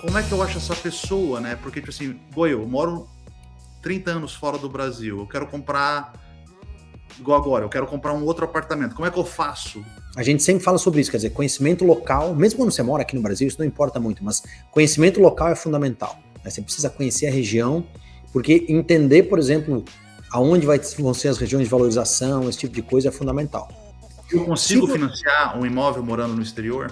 como é que eu acho essa pessoa, né? Porque, tipo assim, eu moro 30 anos fora do Brasil, eu quero comprar, igual agora, eu quero comprar um outro apartamento, como é que eu faço? A gente sempre fala sobre isso, quer dizer, conhecimento local, mesmo quando você mora aqui no Brasil, isso não importa muito, mas conhecimento local é fundamental, né? Você precisa conhecer a região, porque entender, por exemplo, aonde vão ser as regiões de valorização, esse tipo de coisa é fundamental. Eu consigo financiar um imóvel morando no exterior?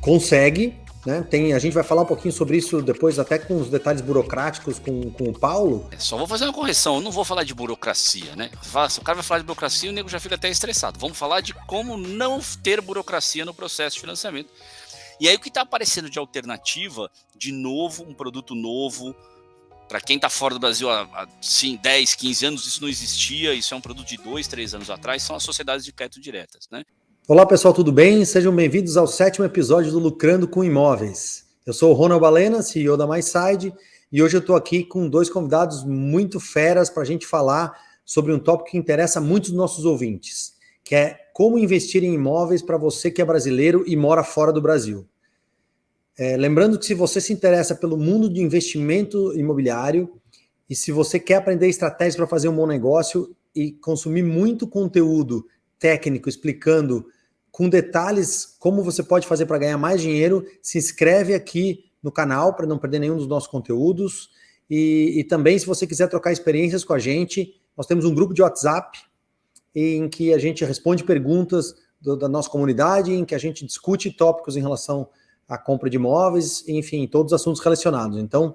Consegue, né? A gente vai falar um pouquinho sobre isso depois, até com os detalhes burocráticos com o Paulo. Só vou fazer uma correção, eu não vou falar de burocracia, né? Se o cara vai falar de burocracia, o nego já fica até estressado. Vamos falar de como não ter burocracia no processo de financiamento. E aí o que está aparecendo de alternativa, de novo, um produto novo, para quem está fora do Brasil há 10, 15 anos, isso não existia, isso é um produto de 2, 3 anos atrás, são as sociedades de crédito diretas, né? Olá pessoal, tudo bem? Sejam bem-vindos ao 7º episódio do Lucrando com Imóveis. Eu sou o Ronald Balena, CEO da MySide, e hoje eu estou aqui com 2 convidados muito feras para a gente falar sobre um tópico que interessa a muitos dos nossos ouvintes, que é como investir em imóveis para você que é brasileiro e mora fora do Brasil. Lembrando que se você se interessa pelo mundo de investimento imobiliário e se você quer aprender estratégias para fazer um bom negócio e consumir muito conteúdo técnico explicando com detalhes como você pode fazer para ganhar mais dinheiro, se inscreve aqui no canal para não perder nenhum dos nossos conteúdos. E também, se você quiser trocar experiências com a gente, nós temos um grupo de WhatsApp em que a gente responde perguntas da nossa comunidade, em que a gente discute tópicos em relação à compra de imóveis, enfim, todos os assuntos relacionados. Então,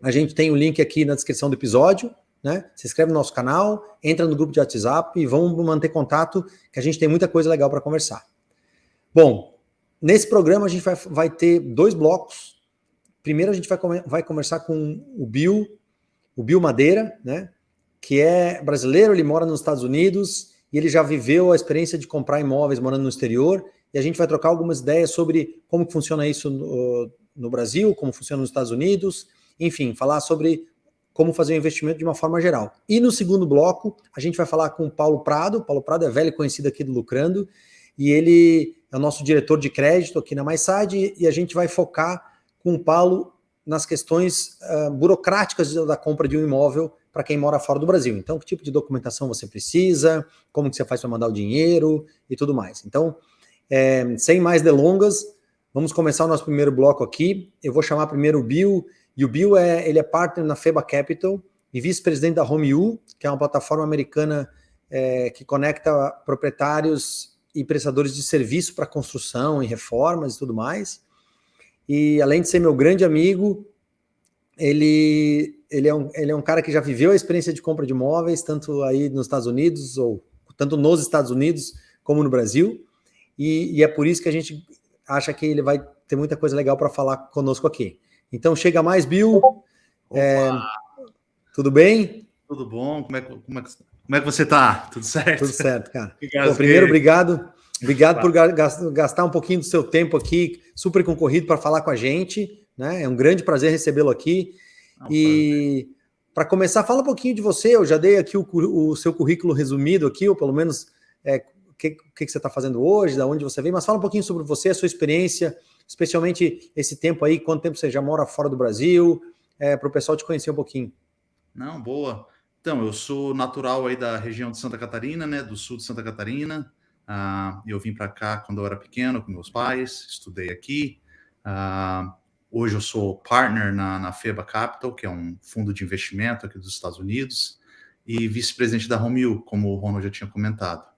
a gente tem o link aqui na descrição do episódio, né? Se inscreve no nosso canal, entra no grupo de WhatsApp e vamos manter contato, que a gente tem muita coisa legal para conversar. Bom, nesse programa a gente vai ter 2 blocos. Primeiro a gente vai conversar com o Bill Madeira, né? Que é brasileiro, ele mora nos Estados Unidos e ele já viveu a experiência de comprar imóveis morando no exterior, e a gente vai trocar algumas ideias sobre como que funciona isso no Brasil, como funciona nos Estados Unidos, enfim, falar sobre como fazer um investimento de uma forma geral. E no segundo bloco, a gente vai falar com o Paulo Prado. O Paulo Prado é velho conhecido aqui do Lucrando, e ele é o nosso diretor de crédito aqui na MySide, e a gente vai focar com o Paulo nas questões burocráticas da compra de um imóvel para quem mora fora do Brasil. Então, que tipo de documentação você precisa, como que você faz para mandar o dinheiro e tudo mais. Então, sem mais delongas, vamos começar o nosso primeiro bloco aqui. Eu vou chamar primeiro o Bill. E o Bill ele é partner na FEBA Capital e vice-presidente da HomeU, que é uma plataforma americana que conecta proprietários e prestadores de serviço para construção e reformas e tudo mais. E além de ser meu grande amigo, ele é um cara que já viveu a experiência de compra de imóveis, tanto aí nos Estados Unidos, ou tanto nos Estados Unidos como no Brasil. E é por isso que a gente acha que ele vai ter muita coisa legal para falar conosco aqui. Então, chega mais, Bill. Tudo bem? Tudo bom? Como é que você tá? Tudo certo? Tudo certo, cara. Bom, primeiro, obrigado. Obrigado por gastar um pouquinho do seu tempo aqui, super concorrido, para falar com a gente, né? É um grande prazer recebê-lo aqui. E para começar, fala um pouquinho de você. Eu já dei aqui o seu currículo resumido aqui, ou pelo menos o que você está fazendo hoje, de onde você veio, mas fala um pouquinho sobre você, a sua experiência, especialmente esse tempo aí, quanto tempo você já mora fora do Brasil, para o pessoal te conhecer um pouquinho. Não, boa. Então, eu sou natural aí da região de Santa Catarina, né, do sul de Santa Catarina. Eu vim para cá quando eu era pequeno com meus pais, estudei aqui. Hoje eu sou partner na FEBA Capital, que é um fundo de investimento aqui dos Estados Unidos, e vice-presidente da HomeU, como o Ronald já tinha comentado.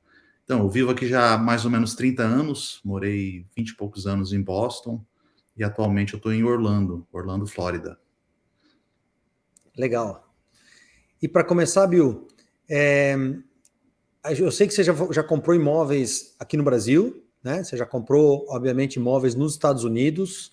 Então, eu vivo aqui já há mais ou menos 30 anos, morei 20 e poucos anos em Boston, e atualmente eu estou em Orlando, Flórida. Legal. E para começar, Bill, eu sei que você já comprou imóveis aqui no Brasil, né? Você já comprou, obviamente, imóveis nos Estados Unidos.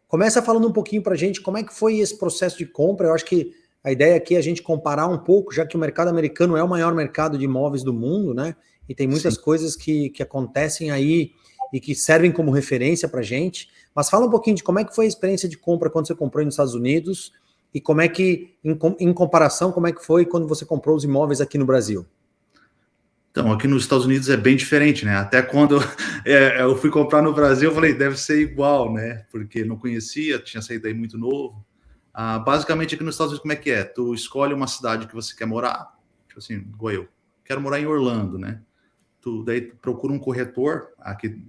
Começa falando um pouquinho para a gente como é que foi esse processo de compra. Eu acho que a ideia aqui é a gente comparar um pouco, já que o mercado americano é o maior mercado de imóveis do mundo, né? E tem muitas coisas que acontecem aí e que servem como referência para a gente. Mas fala um pouquinho de como é que foi a experiência de compra quando você comprou nos Estados Unidos e como é que, em comparação, como é que foi quando você comprou os imóveis aqui no Brasil? Então, aqui nos Estados Unidos é bem diferente, né? Até quando eu fui comprar no Brasil, eu falei, deve ser igual, né? Porque não conhecia, tinha saído aí muito novo. Basicamente, aqui nos Estados Unidos, como é que é? Tu escolhe uma cidade que você quer morar, tipo assim, igual eu. Quero morar em Orlando, né? Daí tu procura um corretor aqui,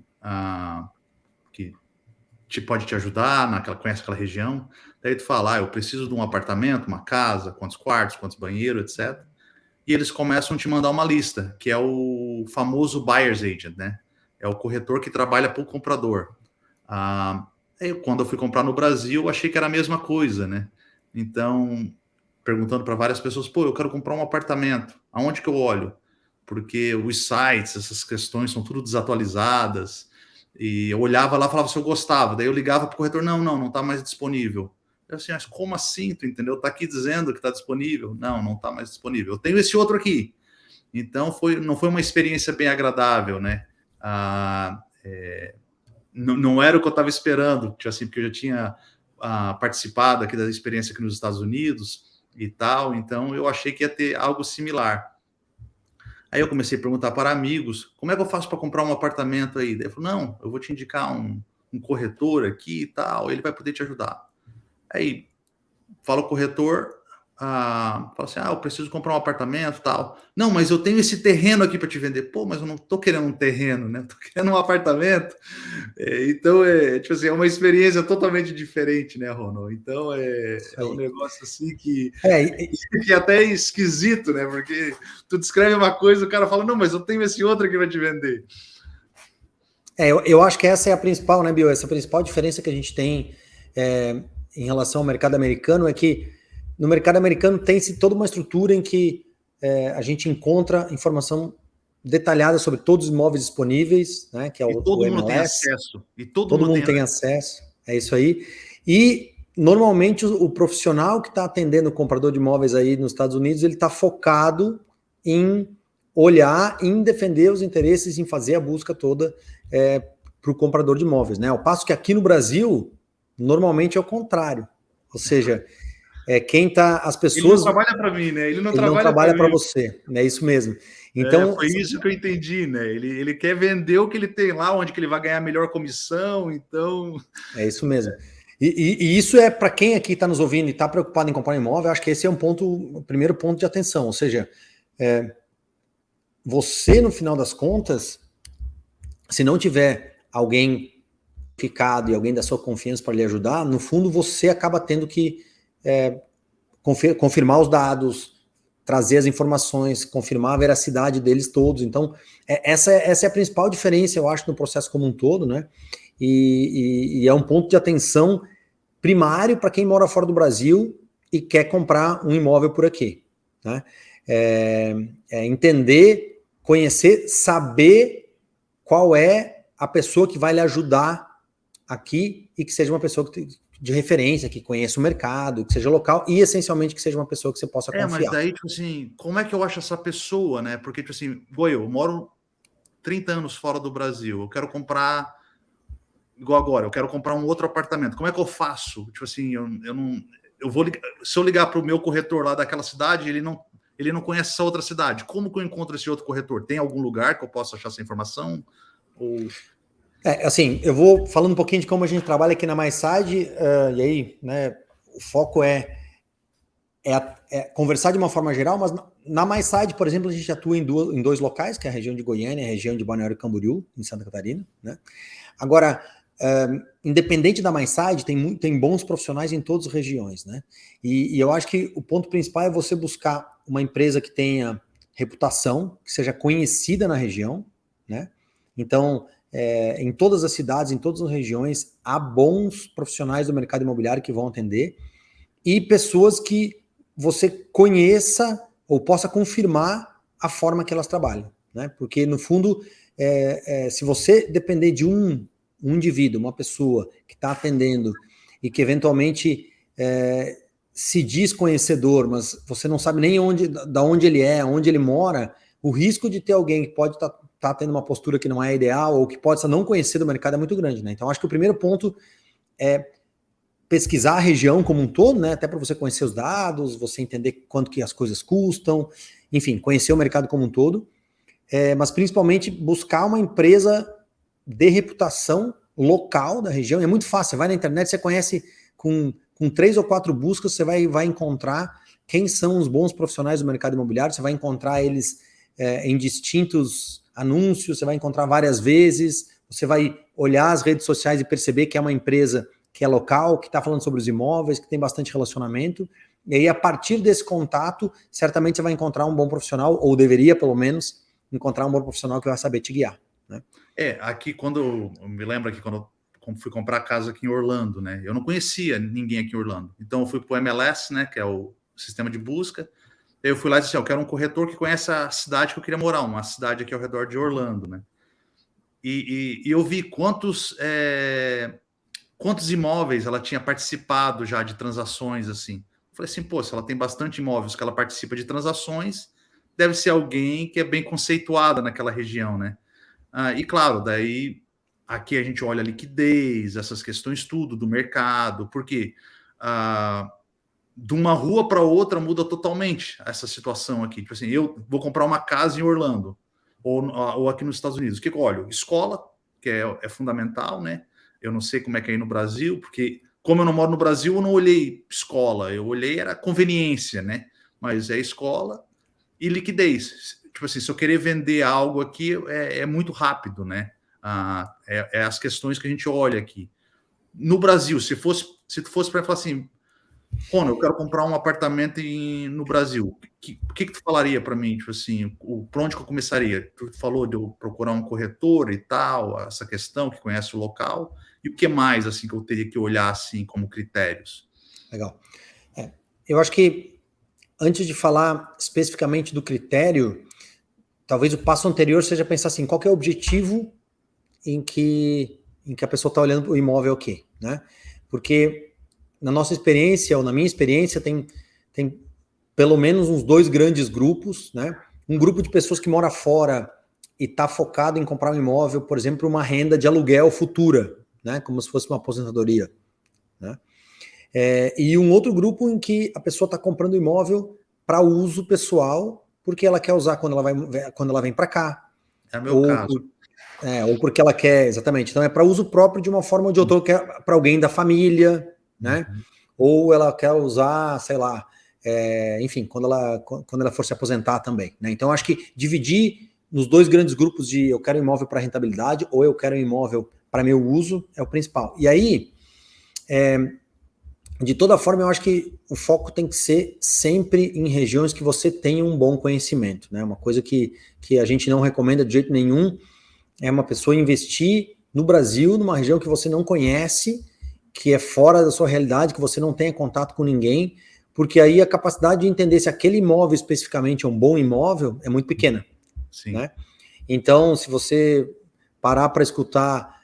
que pode te ajudar, conhece aquela região. Daí tu fala, eu preciso de um apartamento, uma casa, quantos quartos, quantos banheiros, etc. E eles começam a te mandar uma lista, que é o famoso buyer's agent, né? É o corretor que trabalha para o comprador. Quando eu fui comprar no Brasil, achei que era a mesma coisa, né? Então, perguntando para várias pessoas, eu quero comprar um apartamento, aonde que eu olho? Porque os sites, essas questões são tudo desatualizadas, e eu olhava lá, falava se eu gostava, daí eu ligava para o corretor, não está mais disponível. Eu assim, mas como assim, tu entendeu? Tá aqui dizendo que está disponível. Não está mais disponível. Eu tenho esse outro aqui. Então, não foi uma experiência bem agradável, né? Não era o que eu estava esperando, assim, porque eu já tinha participado aqui da experiência aqui nos Estados Unidos e tal, então eu achei que ia ter algo similar. Aí eu comecei a perguntar para amigos, como é que eu faço para comprar um apartamento aí? Daí eu falei, não, eu vou te indicar um corretor aqui e tal, ele vai poder te ajudar. Aí fala o corretor, fala assim, eu preciso comprar um apartamento e tal. Não, mas eu tenho esse terreno aqui para te vender. Mas eu não estou querendo um terreno, né? Estou querendo um apartamento. Então, tipo assim, é uma experiência totalmente diferente, né, Ronald? Então, é um negócio assim que é até esquisito, né? Porque tu descreve uma coisa, o cara fala, não, mas eu tenho esse outro aqui para te vender. Eu acho que essa é a principal, né, Bio? Essa principal diferença que a gente tem em relação ao mercado americano é que no mercado americano tem-se toda uma estrutura em que a gente encontra informação detalhada sobre todos os imóveis disponíveis, né, que é o todo MLS. Mundo tem acesso. E todo mundo tem acesso. É isso aí. E normalmente o profissional que está atendendo o comprador de imóveis aí nos Estados Unidos, ele está focado em olhar, em defender os interesses, em fazer a busca toda para o comprador de imóveis, né? Ao passo que aqui no Brasil, normalmente é o contrário. Ou seja, quem está... As pessoas... Ele não trabalha para mim, né? Ele não trabalha para você. É isso mesmo. Então, foi isso que eu entendi, né? Ele quer vender o que ele tem lá, onde que ele vai ganhar melhor comissão, então... É isso mesmo. E isso é para quem aqui está nos ouvindo e está preocupado em comprar um imóvel, acho que esse é o primeiro ponto de atenção. Ou seja, você, no final das contas, se não tiver alguém ficado e alguém da sua confiança para lhe ajudar, no fundo você acaba tendo que confirmar os dados, trazer as informações, confirmar a veracidade deles todos. Então, essa é a principal diferença, eu acho, no processo como um todo, né? E é um ponto de atenção primário para quem mora fora do Brasil e quer comprar um imóvel por aqui, né? Entender, conhecer, saber qual é a pessoa que vai lhe ajudar aqui e que seja uma pessoa de referência, que conheça o mercado, que seja local e, essencialmente, que seja uma pessoa que você possa confiar. Mas daí, tipo assim, como é que eu acho essa pessoa, né? Porque, tipo assim, eu moro 30 anos fora do Brasil, eu quero comprar, igual agora, eu quero comprar um outro apartamento. Como é que eu faço? Tipo assim, eu vou ligar, se eu ligar para o meu corretor lá daquela cidade, ele não conhece essa outra cidade. Como que eu encontro esse outro corretor? Tem algum lugar que eu possa achar essa informação? Ou... assim, eu vou falando um pouquinho de como a gente trabalha aqui na MySide, e aí, né, o foco é conversar de uma forma geral, mas na MySide, por exemplo, a gente atua em dois locais, que é a região de Goiânia e a região de Balneário Camboriú, em Santa Catarina, né? Agora, independente da MySide, tem bons profissionais em todas as regiões, né? E eu acho que o ponto principal é você buscar uma empresa que tenha reputação, que seja conhecida na região, né? Então, em todas as cidades, em todas as regiões, há bons profissionais do mercado imobiliário que vão atender e pessoas que você conheça ou possa confirmar a forma que elas trabalham, né? Porque, no fundo, se você depender de um indivíduo, uma pessoa que está atendendo e que eventualmente se diz conhecedor, mas você não sabe nem da onde ele é, onde ele mora, o risco de ter alguém que pode tá tendo uma postura que não é ideal ou que pode não conhecer do mercado é muito grande, né? Então, acho que o primeiro ponto é pesquisar a região como um todo, né? Até para você conhecer os dados, você entender quanto que as coisas custam, enfim, conhecer o mercado como um todo. mas principalmente buscar uma empresa de reputação local da região. É muito fácil, você vai na internet, você conhece com 3 ou 4 buscas, você vai encontrar quem são os bons profissionais do mercado imobiliário, você vai encontrar eles em distintos anúncios, você vai encontrar várias vezes, você vai olhar as redes sociais e perceber que é uma empresa que é local, que está falando sobre os imóveis, que tem bastante relacionamento, e aí a partir desse contato, certamente você vai encontrar um bom profissional, ou deveria pelo menos encontrar um bom profissional que vai saber te guiar, né? Aqui eu me lembro aqui quando eu fui comprar casa aqui em Orlando, né? Eu não conhecia ninguém aqui em Orlando, então eu fui para o MLS, né? Que é o sistema de busca. Eu fui lá e disse assim, eu quero um corretor que conhece a cidade que eu queria morar, uma cidade aqui ao redor de Orlando, né? E eu vi quantos imóveis ela tinha participado já de transações, assim. Eu falei assim, pô, se ela tem bastante imóveis que ela participa de transações, deve ser alguém que é bem conceituada naquela região, né? E claro, daí aqui a gente olha a liquidez, essas questões tudo do mercado, porque de uma rua para outra muda totalmente essa situação aqui. Tipo assim, eu vou comprar uma casa em Orlando ou aqui nos Estados Unidos. O que eu olho? Escola, que é fundamental, né? Eu não sei como é que é aí no Brasil, porque como eu não moro no Brasil, eu não olhei escola, eu olhei era conveniência, né? Mas é escola e liquidez. Tipo assim, se eu querer vender algo aqui, é muito rápido, né? As questões que a gente olha aqui. No Brasil, se tu fosse para falar assim, Rona, eu quero comprar um apartamento no Brasil, o que tu falaria para mim? Tipo assim, por onde que eu começaria? Tu falou de eu procurar um corretor e tal, essa questão, que conhece o local, e o que mais, assim, que eu teria que olhar, assim, como critérios? Legal. Eu acho que, antes de falar especificamente do critério, talvez o passo anterior seja pensar assim, qual que é o objetivo em que a pessoa está olhando o imóvel aqui, né? Porque na nossa experiência, ou na minha experiência, tem pelo menos uns 2 grandes grupos, né? Um grupo de pessoas que mora fora e está focado em comprar um imóvel, por exemplo, uma renda de aluguel futura, né? Como se fosse uma aposentadoria, né? E um outro grupo em que a pessoa está comprando imóvel para uso pessoal, porque ela quer usar quando ela vem para cá. É o meu caso. Ou porque ela quer, exatamente. Então é para uso próprio de uma forma ou de outra, ou quer para alguém da família, né? Ou ela quer usar, sei lá, enfim, quando ela for se aposentar também, né? Então acho que dividir nos 2 grandes grupos de eu quero imóvel para rentabilidade ou eu quero imóvel para meu uso é o principal. E aí, de toda forma, eu acho que o foco tem que ser sempre em regiões que você tenha um bom conhecimento, né? Uma coisa que a gente não recomenda de jeito nenhum é uma pessoa investir no Brasil, numa região que você não conhece, que é fora da sua realidade, que você não tenha contato com ninguém, porque aí a capacidade de entender se aquele imóvel especificamente é um bom imóvel é muito pequena. Sim. Né? Então, se você parar para escutar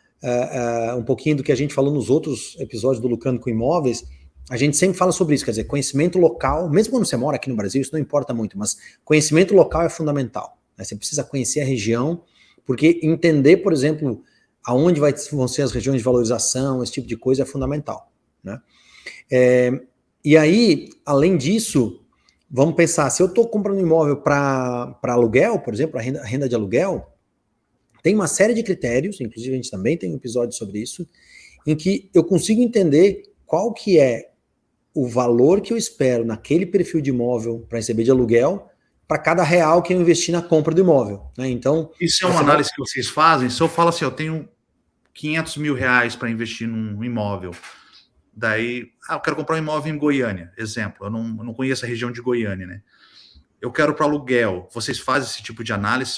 um pouquinho do que a gente falou nos outros episódios do Lucrando com Imóveis, a gente sempre fala sobre isso, quer dizer, conhecimento local, mesmo quando você mora aqui no Brasil, isso não importa muito, mas conhecimento local é fundamental, né? Você precisa conhecer a região, porque entender, por exemplo, aonde vão ser as regiões de valorização, esse tipo de coisa é fundamental, né? E aí, além disso, vamos pensar, se eu estou comprando um imóvel para aluguel, por exemplo, a renda de aluguel, tem uma série de critérios, inclusive a gente também tem um episódio sobre isso, em que eu consigo entender qual que é o valor que eu espero naquele perfil de imóvel para receber de aluguel para cada real que eu investi na compra do imóvel, né? Então, isso é uma análise que vocês fazem? Se eu falo assim, eu tenho 500 mil reais para investir num imóvel, daí, eu quero comprar um imóvel em Goiânia, exemplo, eu não conheço a região de Goiânia, né? Eu quero para aluguel, vocês fazem esse tipo de análise?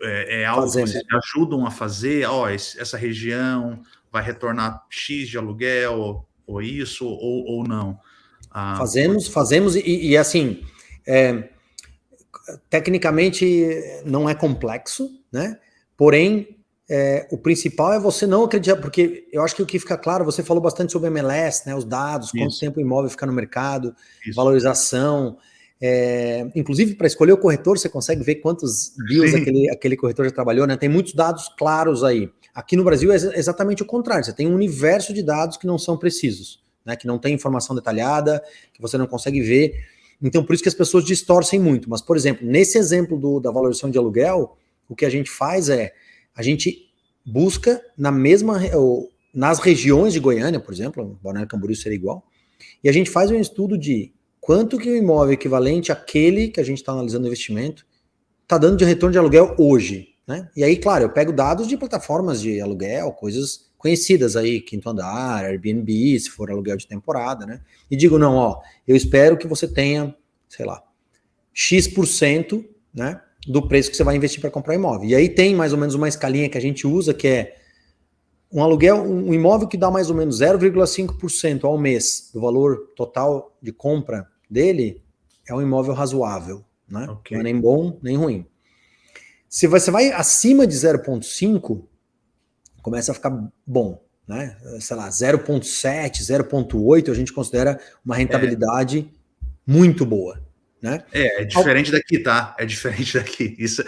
É algo Fazemos. Que vocês me ajudam a fazer? Essa região vai retornar X de aluguel, ou isso, ou não? Fazemos e assim, tecnicamente não é complexo, né? Porém, o principal é você não acreditar, porque eu acho que o que fica claro, você falou bastante sobre MLS, né? Os dados, quanto tempo o imóvel fica no mercado, valorização. Inclusive, para escolher o corretor, você consegue ver quantos deals aquele corretor já trabalhou, né? Tem muitos dados claros aí. Aqui no Brasil é exatamente o contrário, você tem um universo de dados que não são precisos, né? Que não tem informação detalhada, que você não consegue ver. Então, por isso que as pessoas distorcem muito. Mas, por exemplo, nesse exemplo da valorização de aluguel, o que a gente faz é, a gente busca nas regiões de Goiânia, por exemplo, Balneário Camboriú seria igual, e a gente faz um estudo de quanto que o imóvel equivalente àquele que a gente está analisando o investimento está dando de retorno de aluguel hoje, né? E aí, claro, eu pego dados de plataformas de aluguel, coisas conhecidas aí, Quinto Andar, Airbnb, se for aluguel de temporada, né? E digo, não, ó, eu espero que você tenha, sei lá, X%, né, do preço que você vai investir para comprar imóvel. E aí tem mais ou menos uma escalinha que a gente usa, que é um aluguel, um imóvel que dá mais ou menos 0,5% ao mês do valor total de compra dele, é um imóvel razoável, né? Okay. Não é nem bom, nem ruim. Se você vai acima de 0,5, começa a ficar bom, né? Sei lá, 0,7, 0,8, a gente considera uma rentabilidade muito boa, né? É diferente daqui, tá? É diferente daqui. Isso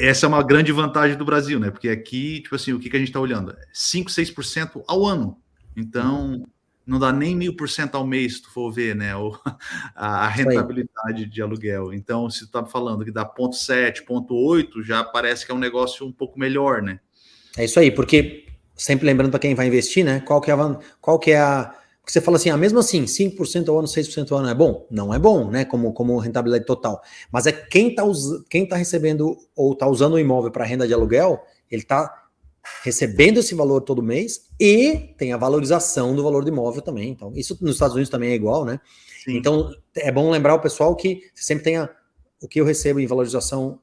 essa é uma grande vantagem do Brasil, né? Porque aqui, tipo assim, o que a gente está olhando? 5, 6% ao ano. Então, não dá nem 1000% ao mês, se tu for ver, né? A rentabilidade de aluguel. Então, se tu tá falando que dá 0,7, 0,8, já parece que é um negócio um pouco melhor, né? É isso aí, porque sempre lembrando para quem vai investir, né? Qual que é a porque você fala assim, mesmo assim, 5% ao ano, 6% ao ano é bom? Não é bom, né? Como rentabilidade total. Mas é quem tá recebendo ou tá usando o imóvel para renda de aluguel, ele tá recebendo esse valor todo mês e tem a valorização do valor do imóvel também. Então, isso nos Estados Unidos também é igual, né? Sim. Então, é bom lembrar o pessoal que você sempre tem o que eu recebo em valorização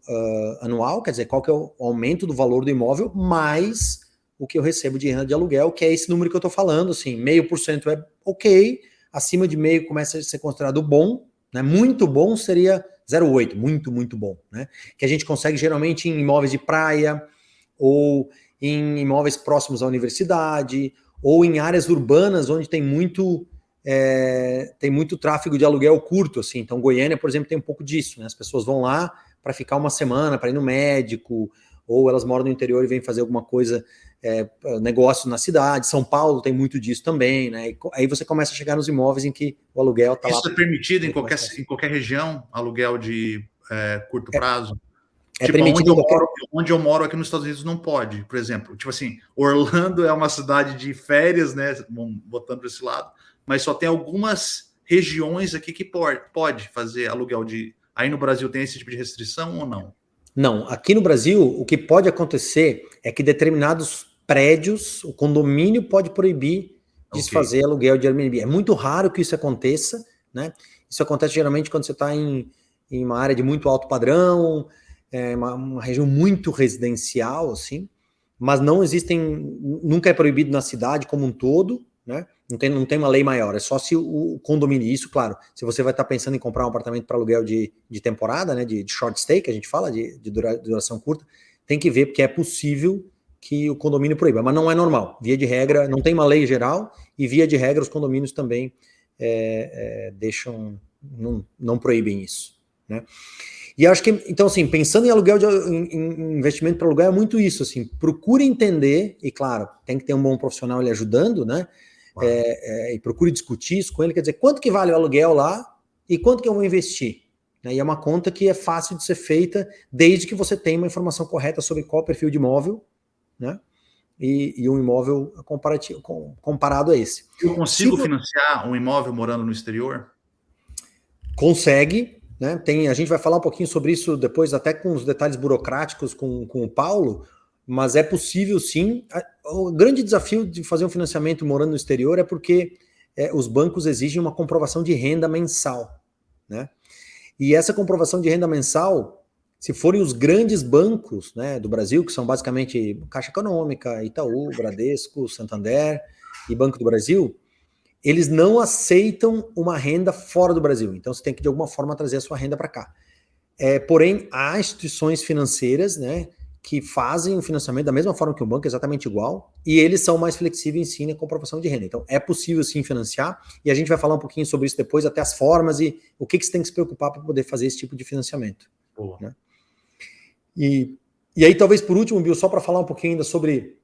anual, quer dizer, qual que é o aumento do valor do imóvel, mais o que eu recebo de renda de aluguel, que é esse número que eu tô falando, assim, 0,5% é ok, acima de meio começa a ser considerado bom, né? Muito bom seria 0,8, muito, muito bom, né? Que a gente consegue geralmente em imóveis de praia, ou em imóveis próximos à universidade, ou em áreas urbanas onde tem muito tráfego de aluguel curto, assim. Então, Goiânia, por exemplo, tem um pouco disso, né? As pessoas vão lá para ficar uma semana, para ir no médico, ou elas moram no interior e vêm fazer alguma coisa, negócio na cidade. São Paulo tem muito disso também, né? E aí você começa a chegar nos imóveis em que o aluguel está lá. Isso é permitido em qualquer região, aluguel de curto prazo? É tipo, permitido onde eu moro aqui nos Estados Unidos não pode, por exemplo. Tipo assim, Orlando é uma cidade de férias, né? Botando para esse lado, mas só tem algumas regiões aqui que pode fazer aluguel de... Aí no Brasil tem esse tipo de restrição ou não? Não, aqui no Brasil o que pode acontecer é que determinados prédios, o condomínio pode proibir de se fazer aluguel de Airbnb. É muito raro que isso aconteça, né? Isso acontece geralmente quando você está em uma área de muito alto padrão, uma região muito residencial, assim, mas nunca é proibido na cidade como um todo, né? Não tem uma lei maior, é só se o condomínio, isso, claro, se você vai estar pensando em comprar um apartamento para aluguel de temporada, né, de short stay, que a gente fala, de duração curta, tem que ver, porque é possível que o condomínio proíba, mas não é normal, via de regra, não tem uma lei geral, e via de regra os condomínios também não proíbem isso, né? E acho que, então, assim, pensando em aluguel, em investimento para aluguel, é muito isso, assim, procure entender, e claro, tem que ter um bom profissional ali ajudando, né? E procure discutir isso com ele, quer dizer, quanto que vale o aluguel lá e quanto que eu vou investir? E é uma conta que é fácil de ser feita, desde que você tenha uma informação correta sobre qual o perfil de imóvel, né? E um imóvel comparado a esse. Eu consigo financiar um imóvel morando no exterior? Consegue, né? A gente vai falar um pouquinho sobre isso depois, até com os detalhes burocráticos com o Paulo, mas é possível sim. O grande desafio de fazer um financiamento morando no exterior é porque os bancos exigem uma comprovação de renda mensal, né? E essa comprovação de renda mensal, se forem os grandes bancos, né, do Brasil, que são basicamente Caixa Econômica, Itaú, Bradesco, Santander e Banco do Brasil, eles não aceitam uma renda fora do Brasil. Então você tem que de alguma forma trazer a sua renda para cá. Porém, há instituições financeiras, né, que fazem o financiamento da mesma forma que o banco, exatamente igual, e eles são mais flexíveis sim na comprovação de renda. Então, é possível sim financiar, e a gente vai falar um pouquinho sobre isso depois, até as formas e o que você tem que se preocupar para poder fazer esse tipo de financiamento. Né? E aí, talvez por último, Bill, só para falar um pouquinho ainda sobre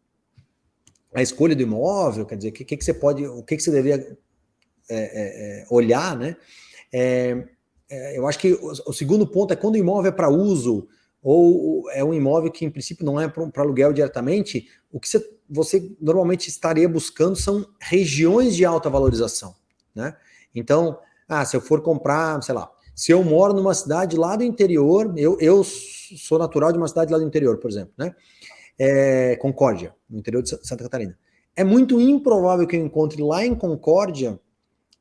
a escolha do imóvel, quer dizer, o que você deveria olhar, né? Eu acho que o segundo ponto é quando o imóvel é para uso, ou é um imóvel que em princípio não é para aluguel diretamente, o que você normalmente estaria buscando são regiões de alta valorização, né? Então, se eu for comprar, sei lá, se eu moro numa cidade lá do interior, eu sou natural de uma cidade lá do interior, por exemplo, né? Concórdia, no interior de Santa Catarina. É muito improvável que eu encontre lá em Concórdia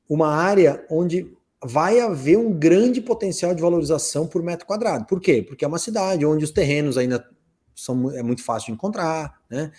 uma área onde vai haver um grande potencial de valorização por metro quadrado. Por quê? Porque é uma cidade onde os terrenos ainda é muito fácil de encontrar, né?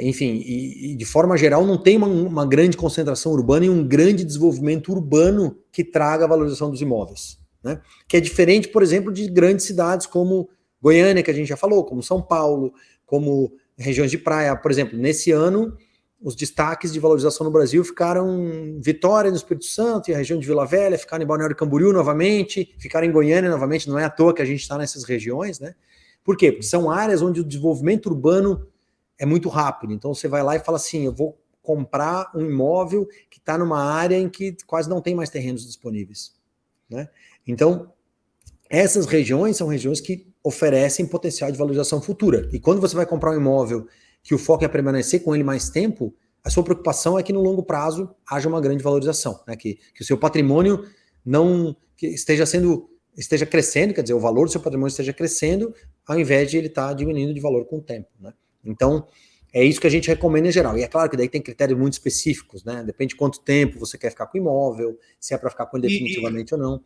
Enfim, e de forma geral não tem uma grande concentração urbana e um grande desenvolvimento urbano que traga a valorização dos imóveis, né? Que é diferente, por exemplo, de grandes cidades como Goiânia, que a gente já falou, como São Paulo, como regiões de praia. Por exemplo, nesse ano, os destaques de valorização no Brasil ficaram Vitória, no Espírito Santo, e a região de Vila Velha, ficaram em Balneário Camboriú novamente, ficaram em Goiânia novamente, não é à toa que a gente está nessas regiões, né? Por quê? Porque são áreas onde o desenvolvimento urbano é muito rápido. Então você vai lá e fala assim, eu vou comprar um imóvel que está numa área em que quase não tem mais terrenos disponíveis, né? Então, essas regiões são regiões que oferecem potencial de valorização futura. E quando você vai comprar um imóvel que o foco é permanecer com ele mais tempo, a sua preocupação é que no longo prazo haja uma grande valorização, né? Que o seu patrimônio esteja crescendo, quer dizer, o valor do seu patrimônio esteja crescendo, ao invés de ele estar diminuindo de valor com o tempo, né? Então, é isso que a gente recomenda em geral. E é claro que daí tem critérios muito específicos, né? Depende de quanto tempo você quer ficar com o imóvel, se é para ficar com ele definitivamente ou não.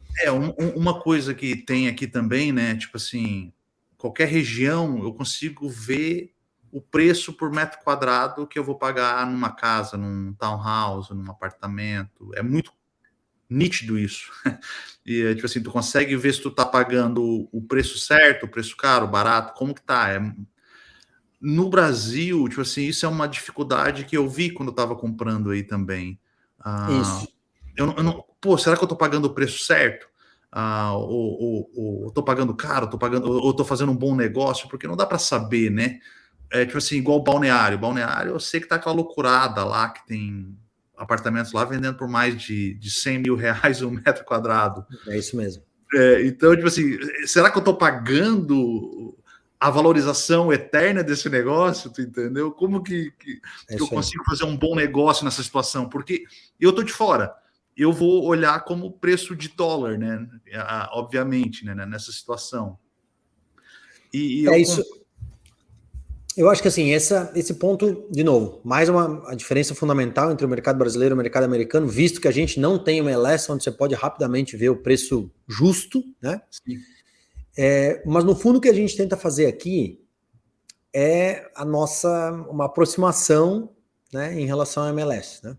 Uma coisa que tem aqui também, né? Tipo assim, qualquer região eu consigo ver o preço por metro quadrado que eu vou pagar numa casa, num townhouse, num apartamento. É muito nítido isso. E tipo assim, tu consegue ver se tu tá pagando o preço certo, o preço caro, barato, como que tá? No Brasil, tipo assim, isso é uma dificuldade que eu vi quando eu tava comprando aí também. Isso. Pô, será que eu tô pagando o preço certo? Ou tô pagando caro, ou tô fazendo um bom negócio, porque não dá para saber, né? Tipo assim, igual Balneário. Balneário, eu sei que tá aquela loucurada lá, que tem apartamentos lá vendendo por mais de 100 mil reais um metro quadrado. É isso mesmo. Então, tipo assim, será que eu tô pagando a valorização eterna desse negócio, tu entendeu? Como que eu consigo fazer um bom negócio nessa situação? Porque eu tô de fora. Eu vou olhar como preço de dólar, né? Obviamente, né? Nessa situação. Isso. Eu acho que assim, esse ponto, de novo, mais a diferença fundamental entre o mercado brasileiro e o mercado americano, visto que a gente não tem uma LS onde você pode rapidamente ver o preço justo, né? Sim. Mas no fundo o que a gente tenta fazer aqui é uma aproximação, né, em relação à MLS, né?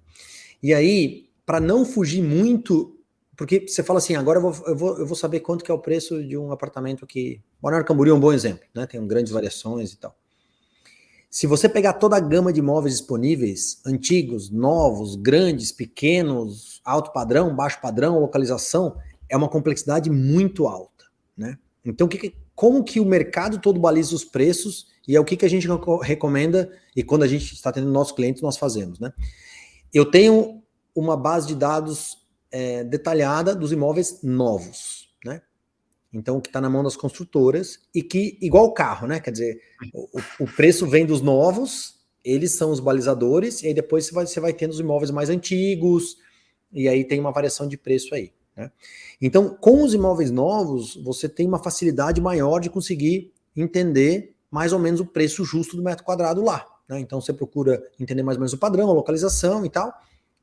E aí, para não fugir muito, porque você fala assim, agora eu vou saber quanto que é o preço de um apartamento aqui. Balneário Camboriú é um bom exemplo, né? Tem grandes variações e tal. Se você pegar toda a gama de imóveis disponíveis, antigos, novos, grandes, pequenos, alto padrão, baixo padrão, localização, é uma complexidade muito alta, né? Então, como que o mercado todo baliza os preços e é o que a gente recomenda e quando a gente está tendo nossos clientes, nós fazemos, né? Eu tenho uma base de dados detalhada dos imóveis novos, né? Então, o que está na mão das construtoras e que, igual o carro, né? Quer dizer, o preço vem dos novos, eles são os balizadores, e aí depois você vai tendo os imóveis mais antigos, e aí tem uma variação de preço aí, né? Então, com os imóveis novos, você tem uma facilidade maior de conseguir entender mais ou menos o preço justo do metro quadrado lá, né? Então, você procura entender mais ou menos o padrão, a localização e tal,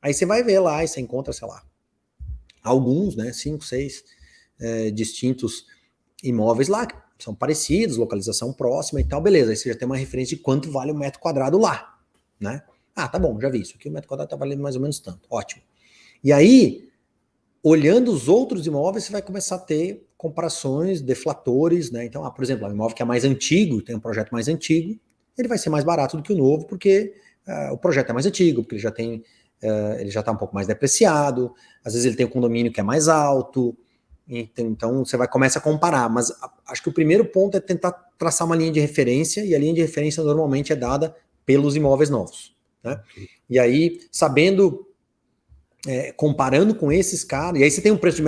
aí você vai ver lá e você encontra, sei lá, alguns, né? 5, 6... distintos imóveis lá, que são parecidos, localização próxima e tal, beleza, aí você já tem uma referência de quanto vale o metro quadrado lá, né? Tá bom, já vi isso, aqui o metro quadrado tá valendo mais ou menos tanto, ótimo. E aí, olhando os outros imóveis, você vai começar a ter comparações, deflatores, né? Então, por exemplo, um imóvel que é mais antigo, tem um projeto mais antigo, ele vai ser mais barato do que o novo, porque o projeto é mais antigo, porque ele já tá um pouco mais depreciado, às vezes ele tem um condomínio que é mais alto. Então você começa a comparar, mas acho que o primeiro ponto é tentar traçar uma linha de referência, e a linha de referência normalmente é dada pelos imóveis novos, né? E aí, sabendo comparando com esses caras, e aí você tem um preço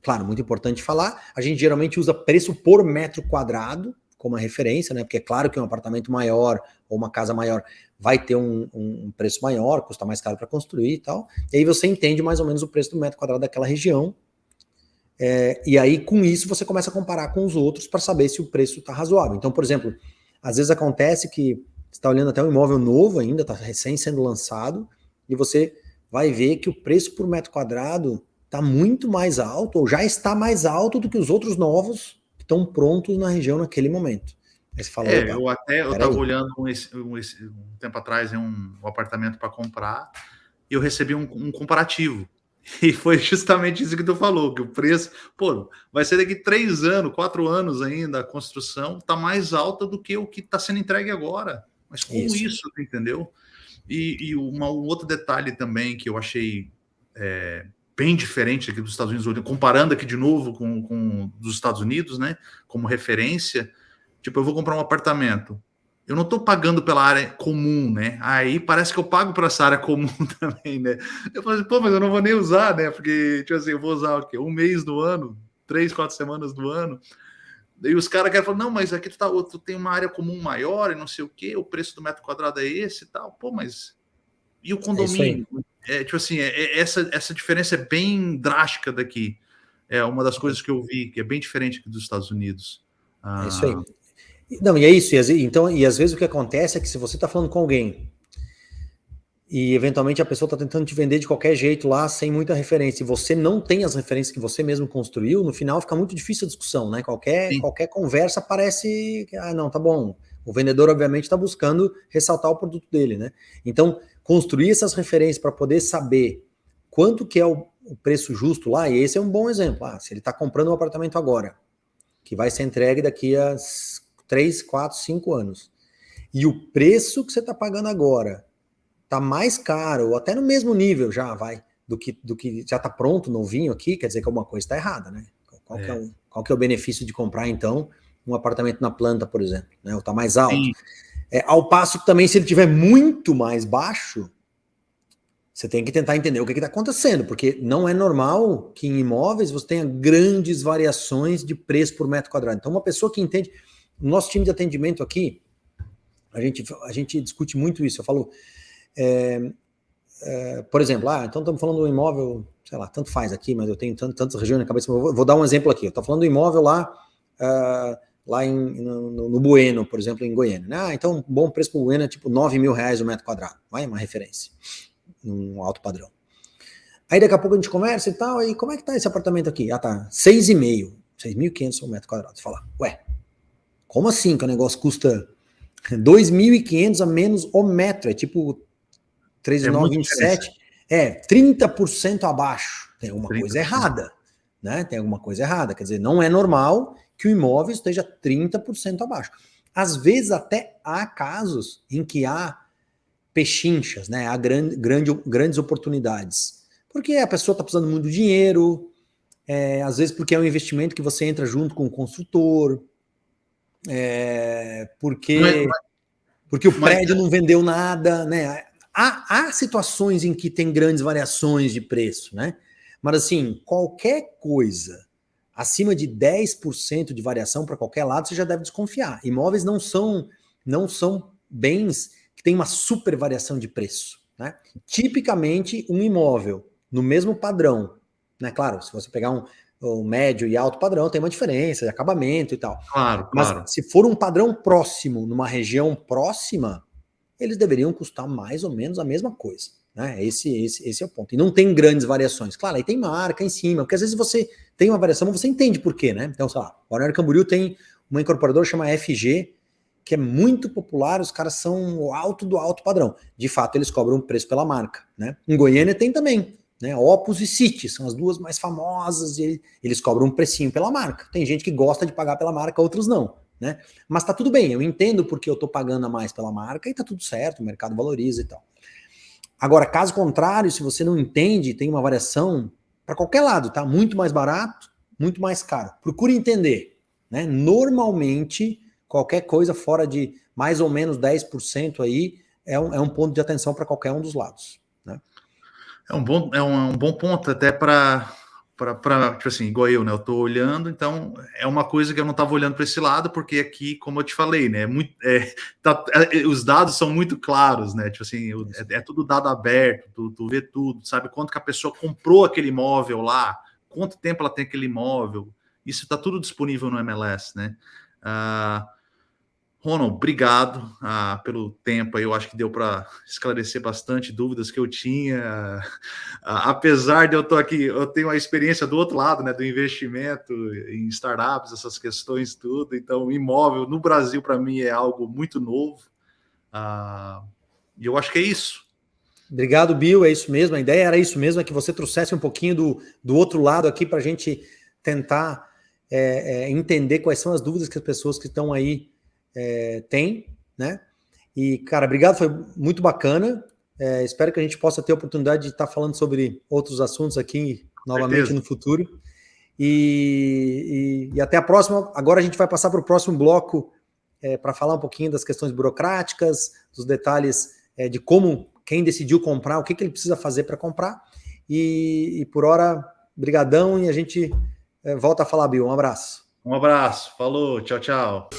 claro, muito importante falar, a gente geralmente usa preço por metro quadrado como referência, né? Porque é claro que um apartamento maior ou uma casa maior vai ter um preço maior, custa mais caro para construir e tal, e aí você entende mais ou menos o preço do metro quadrado daquela região, e aí com isso você começa a comparar com os outros para saber se o preço está razoável. Então, por exemplo, às vezes acontece que você está olhando até um imóvel novo ainda, está recém sendo lançado, e você vai ver que o preço por metro quadrado está muito mais alto, ou já está mais alto do que os outros novos que estão prontos na região naquele momento. Aí você fala, eu estava olhando um tempo atrás um apartamento para comprar, e eu recebi um comparativo. E foi justamente isso que tu falou, que o preço, vai ser daqui 3 anos, 4 anos ainda, a construção está mais alta do que o que está sendo entregue agora. Mas como isso entendeu? E um outro detalhe também que eu achei bem diferente aqui dos Estados Unidos, comparando aqui de novo com dos Estados Unidos, né, como referência, tipo, eu vou comprar um apartamento, eu não estou pagando pela área comum, né? Aí parece que eu pago para essa área comum também, né? Eu falei, mas eu não vou nem usar, né? Porque, tipo assim, eu vou usar o quê? 1 mês do ano, 3, 4 semanas do ano. E os caras querem falar, não, mas aqui tu tem uma área comum maior e não sei o quê, o preço do metro quadrado é esse e tal. Mas e o condomínio? Tipo assim, essa diferença é bem drástica daqui. É uma das coisas que eu vi, que é bem diferente aqui dos Estados Unidos. É isso aí. Não, e é isso. E às vezes o que acontece é que se você está falando com alguém e eventualmente a pessoa está tentando te vender de qualquer jeito lá, sem muita referência, e você não tem as referências que você mesmo construiu, no final fica muito difícil a discussão, né? Qualquer conversa parece que, não, tá bom. O vendedor, obviamente, está buscando ressaltar o produto dele, né? Então, construir essas referências para poder saber quanto que é o preço justo lá, e esse é um bom exemplo. Se ele está comprando um apartamento agora, que vai ser entregue daqui a 3, 4, 5 anos, e o preço que você está pagando agora está mais caro, ou até no mesmo nível já do que já está pronto, novinho aqui, quer dizer que alguma coisa está errada, né? Qual que é o benefício de comprar, então, um apartamento na planta, por exemplo, né? Ou está mais alto. Ao passo que também, se ele tiver muito mais baixo, você tem que tentar entender o que está acontecendo, porque não é normal que em imóveis você tenha grandes variações de preço por metro quadrado. Então, uma pessoa que entende... No nosso time de atendimento aqui, a gente discute muito isso. Eu falo, por exemplo, então estamos falando do imóvel, sei lá, tanto faz aqui, mas eu tenho tantas regiões na cabeça, mas vou dar um exemplo aqui. Eu estou falando do imóvel lá no Bueno, por exemplo, em Goiânia. Né? Então, um bom preço para o Bueno é tipo R$9.000 o metro quadrado. Vai, uma referência, num alto padrão. Aí daqui a pouco a gente conversa e tal, e como é que tá esse apartamento aqui? Tá 6,5, 6.500 o metro quadrado. Você fala, como assim que o negócio custa 2.500 a menos o metro? É tipo 3.927. 30% abaixo. Tem alguma coisa errada, né? Tem alguma coisa errada. Quer dizer, não é normal que o imóvel esteja 30% abaixo. Às vezes até há casos em que há pechinchas, né? Há grandes oportunidades. Porque a pessoa está precisando muito de dinheiro, às vezes porque é um investimento que você entra junto com o construtor, porque o prédio não vendeu nada, né? Há situações em que tem grandes variações de preço, né? Mas assim, qualquer coisa acima de 10% de variação para qualquer lado, você já deve desconfiar. Imóveis não são bens que têm uma super variação de preço, né? Tipicamente, um imóvel no mesmo padrão, né? Claro, se você pegar um médio e alto padrão, tem uma diferença de acabamento e tal. Claro. Mas se for um padrão próximo, numa região próxima, eles deveriam custar mais ou menos a mesma coisa, né? Esse é o ponto. E não tem grandes variações. Claro, aí tem marca em cima, porque às vezes você tem uma variação, mas você entende por quê, né? Então, sei lá, o Balneário Camboriú tem uma incorporadora chamada FG, que é muito popular, os caras são o alto do alto padrão. De fato, eles cobram um preço pela marca, né? Em Goiânia tem também, né? Opus e City são as duas mais famosas, e eles cobram um precinho pela marca. Tem gente que gosta de pagar pela marca, outros não, né? Mas tá tudo bem, eu entendo porque eu tô pagando a mais pela marca e tá tudo certo, o mercado valoriza e tal. Agora, caso contrário, se você não entende, tem uma variação para qualquer lado, tá? Muito mais barato, muito mais caro. Procure entender, né? Normalmente, qualquer coisa fora de mais ou menos 10% aí é um ponto de atenção para qualquer um dos lados, né? É um bom ponto até para tipo assim, igual eu, né? Eu tô olhando, então é uma coisa que eu não estava olhando para esse lado, porque aqui, como eu te falei, né? Os dados são muito claros, né? Tipo assim, é tudo dado aberto, tu vê tudo, sabe quanto que a pessoa comprou aquele imóvel lá, quanto tempo ela tem aquele imóvel, isso está tudo disponível no MLS, né? Ronald, obrigado pelo tempo aí. Eu acho que deu para esclarecer bastante dúvidas que eu tinha. Apesar de eu estar aqui, eu tenho a experiência do outro lado, né, do investimento em startups, essas questões, tudo. Então, imóvel no Brasil, para mim, é algo muito novo. E eu acho que é isso. Obrigado, Bill. É isso mesmo. A ideia era isso mesmo, é que você trouxesse um pouquinho do outro lado aqui para a gente tentar entender quais são as dúvidas que as pessoas que estão aí têm, né? E, cara, obrigado, foi muito bacana. Espero que a gente possa ter a oportunidade de estar falando sobre outros assuntos aqui novamente no futuro. E até a próxima. Agora a gente vai passar para o próximo bloco para falar um pouquinho das questões burocráticas, dos detalhes de como quem decidiu comprar, o que ele precisa fazer para comprar. E por hora, brigadão, e a gente volta a falar, Bill. Um abraço. Um abraço. Falou. Tchau, tchau.